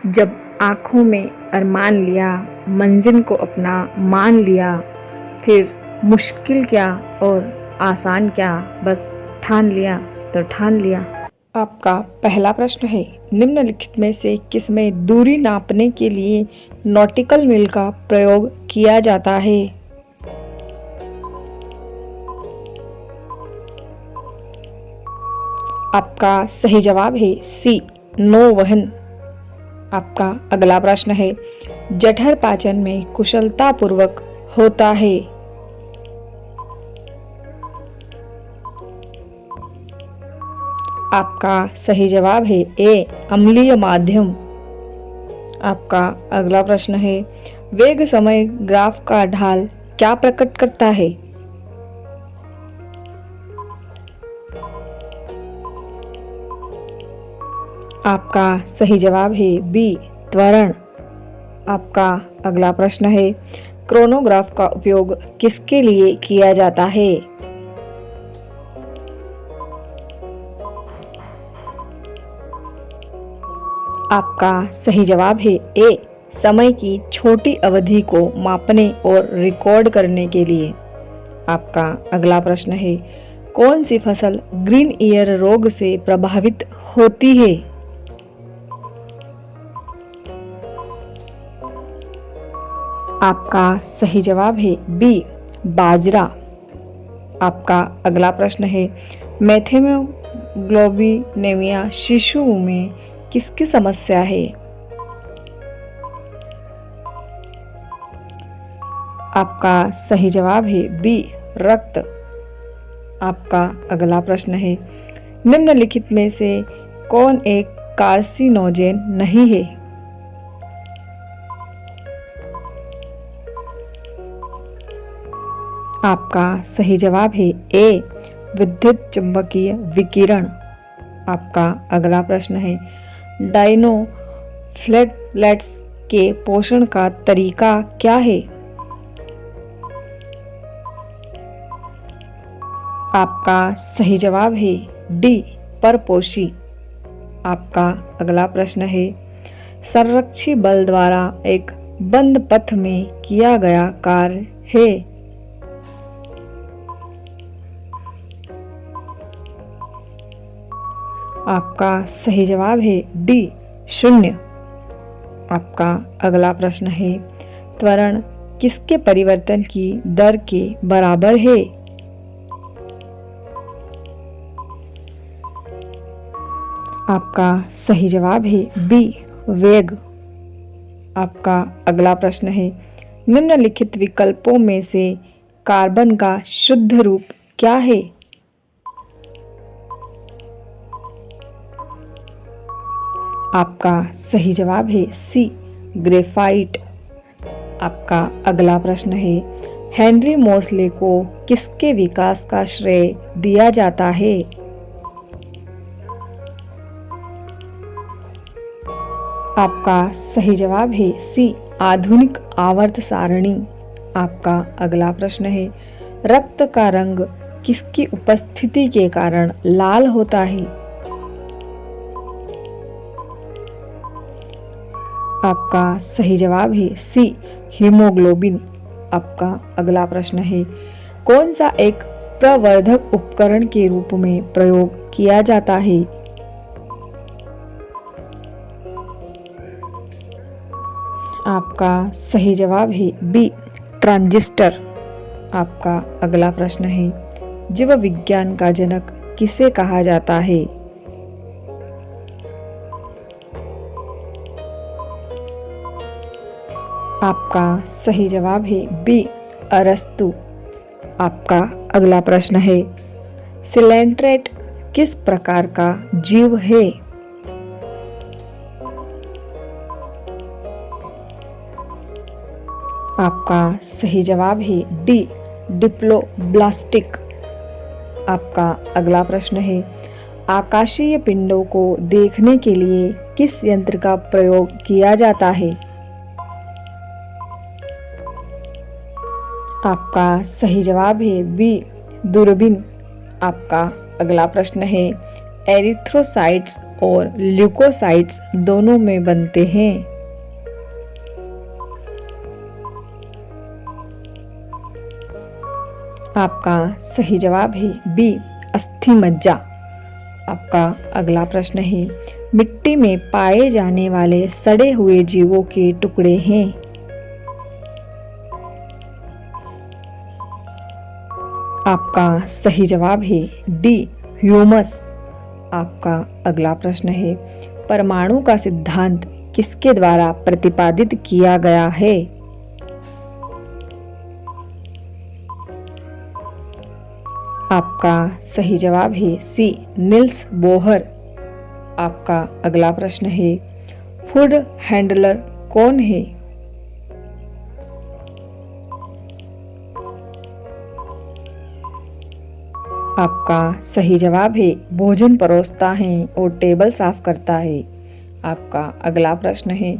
जब आँखों में अरमान लिया, मंज़िल को अपना मान लिया, फिर मुश्किल क्या और आसान क्या, बस ठान लिया तो ठान लिया। आपका पहला प्रश्न है, निम्नलिखित में से किसमें दूरी नापने के लिए नॉटिकल मील का प्रयोग किया जाता है? आपका सही जवाब है सी, नौवहन। आपका अगला प्रश्न है, जठर पाचन में कुशलता पूर्वक होता है। आपका सही जवाब है ए, अम्लीय माध्यम। आपका अगला प्रश्न है, वेग समय ग्राफ का ढाल क्या प्रकट करता है? आपका सही जवाब है बी, त्वरण। आपका अगला प्रश्न है, क्रोनोग्राफ का उपयोग किसके लिए किया जाता है? आपका सही जवाब है ए, समय की छोटी अवधि को मापने और रिकॉर्ड करने के लिए। आपका अगला प्रश्न है, कौन सी फसल ग्रीन ईयर रोग से प्रभावित होती है? आपका सही जवाब है बी, बाजरा। आपका अगला प्रश्न है, मेथेमोग्लोबिनेमिया शिशु में किसकी समस्या है? आपका सही जवाब है बी, रक्त। आपका अगला प्रश्न है, निम्नलिखित में से कौन एक कार्सिनोजेन नहीं है? आपका सही जवाब है ए, विद्युत चुंबकीय विकिरण। आपका अगला प्रश्न है, डायनोफ्लेटलेट्स के पोषण का तरीका क्या है? आपका सही जवाब है डी, परपोषी। आपका अगला प्रश्न है, संरक्षी बल द्वारा एक बंद पथ में किया गया कार्य है। आपका सही जवाब है डी, शून्य। आपका अगला प्रश्न है, त्वरण किसके परिवर्तन की दर के बराबर है? आपका सही जवाब है बी, वेग। आपका अगला प्रश्न है, निम्नलिखित विकल्पों में से कार्बन का शुद्ध रूप क्या है? आपका सही जवाब है सी, ग्रेफाइट। आपका अगला प्रश्न है, हेनरी मोसले को किसके विकास का श्रेय दिया जाता है? आपका सही जवाब है सी, आधुनिक आवर्त सारणी। आपका अगला प्रश्न है, रक्त का रंग किसकी उपस्थिति के कारण लाल होता है? आपका सही जवाब है सी, हीमोग्लोबिन। आपका अगला प्रश्न है, कौन सा एक प्रवर्धक उपकरण के रूप में प्रयोग किया जाता है? आपका सही जवाब है बी, ट्रांजिस्टर। आपका अगला प्रश्न है, जीव विज्ञान का जनक किसे कहा जाता है? आपका सही जवाब है बी, अरस्तु। आपका अगला प्रश्न है, सिलेंट्रेट किस प्रकार का जीव है? आपका सही जवाब है डी, डिप्लोब्लास्टिक। आपका अगला प्रश्न है, आकाशीय पिंडों को देखने के लिए किस यंत्र का प्रयोग किया जाता है? आपका सही जवाब है बी, दूरबीन। आपका अगला प्रश्न है, एरिथ्रोसाइट्स और ल्यूकोसाइट्स दोनों में बनते हैं। आपका सही जवाब है बी, अस्थि मज्जा। आपका अगला प्रश्न है, मिट्टी में पाए जाने वाले सड़े हुए जीवों के टुकड़े हैं। आपका सही जवाब है डी, ह्यूमस। आपका अगला प्रश्न है, परमाणु का सिद्धांत किसके द्वारा प्रतिपादित किया गया है? आपका सही जवाब है सी, निल्स बोहर। आपका अगला प्रश्न है, फूड हैंडलर कौन है? आपका सही जवाब है भोजन परोसता है और टेबल साफ करता है। आपका अगला प्रश्न है,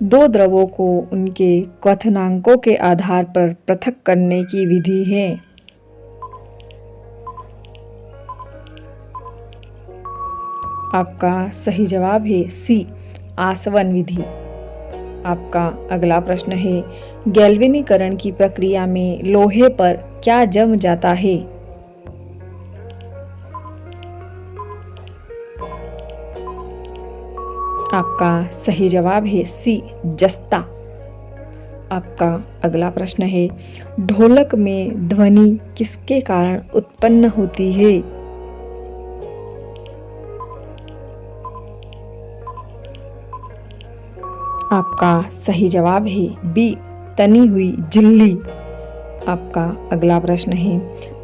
दो द्रवों को उनके क्वथनांकों के आधार पर पृथक करने की विधि है। आपका सही जवाब है सी, आसवन विधि। आपका अगला प्रश्न है, गैल्वेनीकरण की प्रक्रिया में लोहे पर क्या जम जाता है? आपका सही जवाब है सी, जस्ता। आपका अगला प्रश्न है, ढोलक में ध्वनि किसके कारण उत्पन्न होती है? आपका सही जवाब है बी, तनी हुई झिल्ली। आपका अगला प्रश्न है,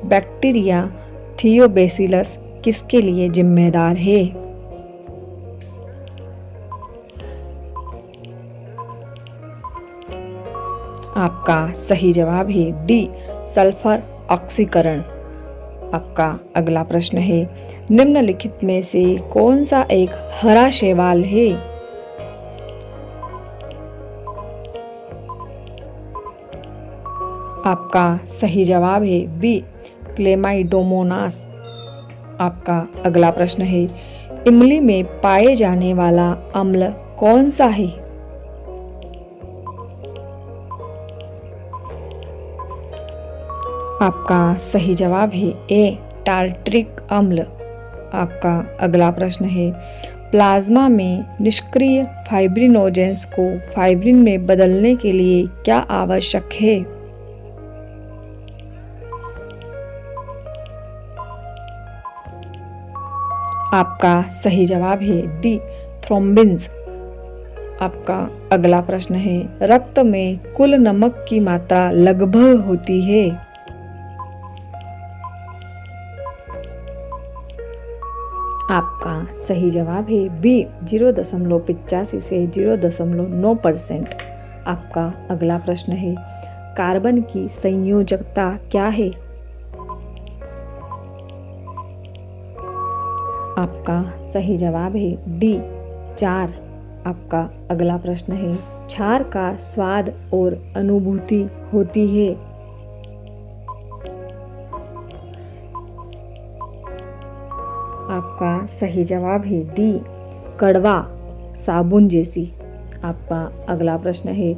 बैक्टीरिया थियोबैसिलस किसके लिए जिम्मेदार है? आपका सही जवाब है डी, सल्फर ऑक्सीकरण। आपका अगला प्रश्न है, निम्नलिखित में से कौन सा एक हरा शैवाल है? आपका सही जवाब है बी, क्लेमाइडोमोनास। आपका अगला प्रश्न है, इमली में पाए जाने वाला अम्ल कौन सा है? आपका सही जवाब है ए, टार्ट्रिक अम्ल। आपका अगला प्रश्न है, प्लाज्मा में निष्क्रिय फाइब्रिनोजेंस को फाइब्रिन में बदलने के लिए क्या आवश्यक है? आपका सही जवाब है डी, थ्रोम्बिन्स। आपका अगला प्रश्न है, रक्त में कुल नमक की मात्रा लगभग होती है। आपका सही जवाब है बी, 0.85 से 0.9%। आपका अगला प्रश्न है, कार्बन की संयोजकता क्या है? आपका सही जवाब है डी, 4। आपका अगला प्रश्न है, क्षार का स्वाद और अनुभूति होती है। आपका सही जवाब है डी, कड़वा, साबुन जैसी। आपका अगला प्रश्न है,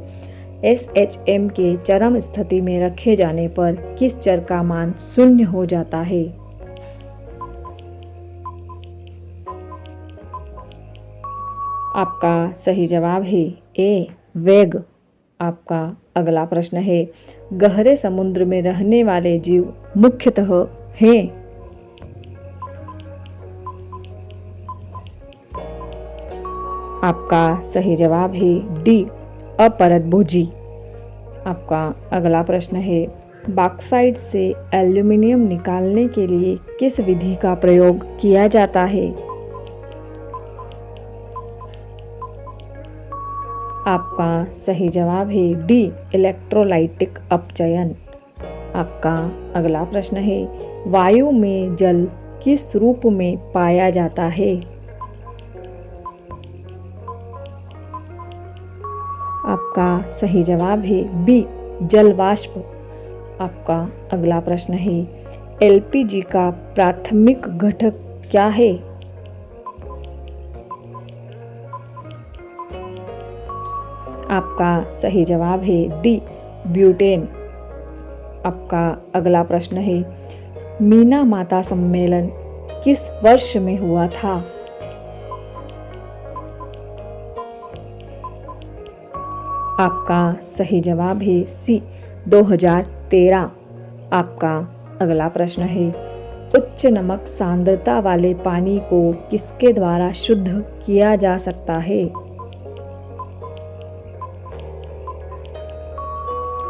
SHM के चरम स्थिति में रखे जाने पर किस चर का मान 0 हो जाता है? आपका सही जवाब है ए, वेग। आपका अगला प्रश्न है, गहरे समुद्र में रहने वाले जीव मुख्यतः हैं। आपका सही जवाब है डी, अपरदभोजी। आपका अगला प्रश्न है, बॉक्साइट से एल्यूमिनियम निकालने के लिए किस विधि का प्रयोग किया जाता है? आपका सही जवाब है डी, इलेक्ट्रोलाइटिक अपचयन। आपका अगला प्रश्न है, वायु में जल किस रूप में पाया जाता है? आपका सही जवाब है बी, जल वाष्प। आपका अगला प्रश्न है, एलपीजी का प्राथमिक घटक क्या है? आपका सही जवाब है डी, ब्यूटेन। आपका अगला प्रश्न है, मीना माता सम्मेलन किस वर्ष में हुआ था? आपका सही जवाब है सी, 2013। आपका अगला प्रश्न है, उच्च नमक सांद्रता वाले पानी को किसके द्वारा शुद्ध किया जा सकता है?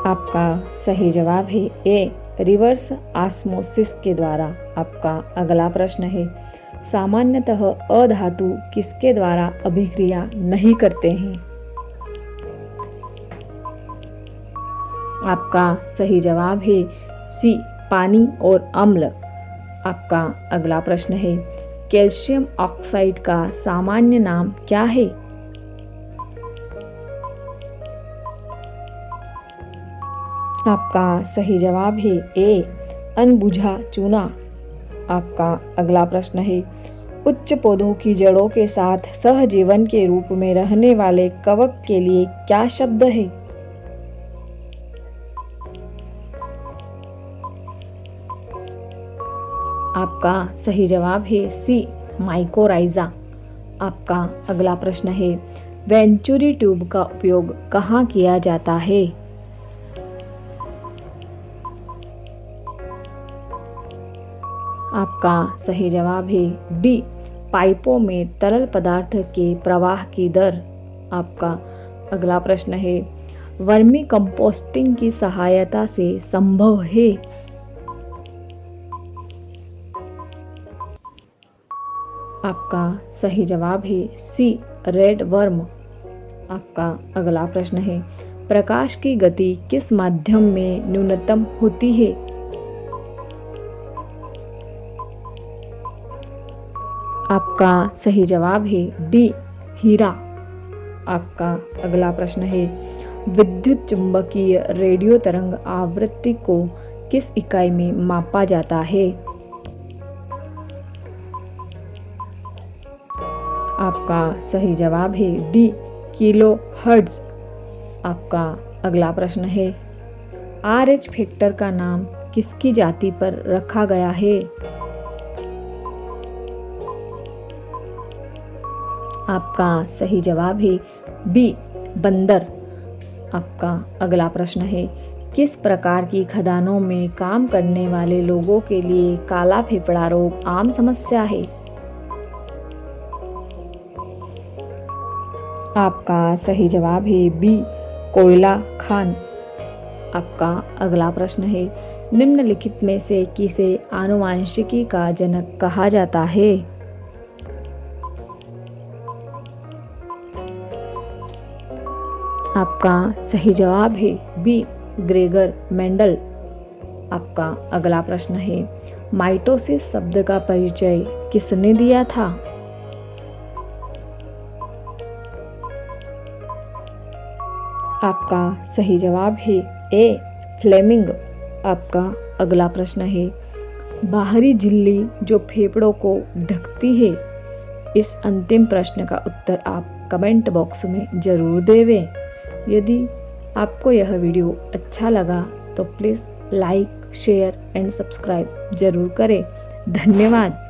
आपका सही जवाब है ए, रिवर्स ऑस्मोसिस के द्वारा। आपका अगला प्रश्न है, सामान्यतः अधातु किसके द्वारा अभिक्रिया नहीं करते हैं? आपका सही जवाब है सी, पानी और अम्ल। आपका अगला प्रश्न है, कैल्शियम ऑक्साइड का सामान्य नाम क्या है? आपका सही जवाब है ए, अनबुझा चूना। आपका अगला प्रश्न है, उच्च पौधों की जड़ों के साथ सहजीवन के रूप में रहने वाले कवक के लिए क्या शब्द है? आपका सही जवाब है सी, माइकोराइजा। आपका अगला प्रश्न है, वेंचुरी ट्यूब का उपयोग कहाँ किया जाता है? आपका सही जवाब है डी, पाइपों में तरल पदार्थ के प्रवाह की दर। आपका अगला प्रश्न है, वर्मी कंपोस्टिंग की सहायता से संभव है? आपका सही जवाब है सी, रेड वर्म। आपका अगला प्रश्न है, प्रकाश की गति किस माध्यम में न्यूनतम होती है? आपका सही जवाब है डी, हीरा। आपका अगला प्रश्न है, विद्युत चुंबकीय रेडियो तरंग आवृत्ति को किस इकाई में मापा जाता है? आपका सही जवाब है डी, किलो हर्ट्ज। आपका अगला प्रश्न है, RH फैक्टर का नाम किसकी जाति पर रखा गया है? आपका सही जवाब है बी, बंदर। आपका अगला प्रश्न है, किस प्रकार की खदानों में काम करने वाले लोगों के लिए काला फेफड़ा रोग आम समस्या है? आपका सही जवाब है बी, कोयला खान। आपका अगला प्रश्न है, निम्नलिखित में से किसे आनुवांशिकी का जनक कहा जाता है? आपका सही जवाब है बी, ग्रेगर मेंडल। आपका अगला प्रश्न है, माइटोसिस शब्द का परिचय किसने दिया था? आपका सही जवाब है ए, फ्लेमिंग। आपका अगला प्रश्न है, बाहरी झिल्ली जो फेफड़ों को ढकती है। इस अंतिम प्रश्न का उत्तर आप कमेंट बॉक्स में जरूर देवें। यदि आपको यह वीडियो अच्छा लगा तो please like, share and subscribe जरूर करें। धन्यवाद।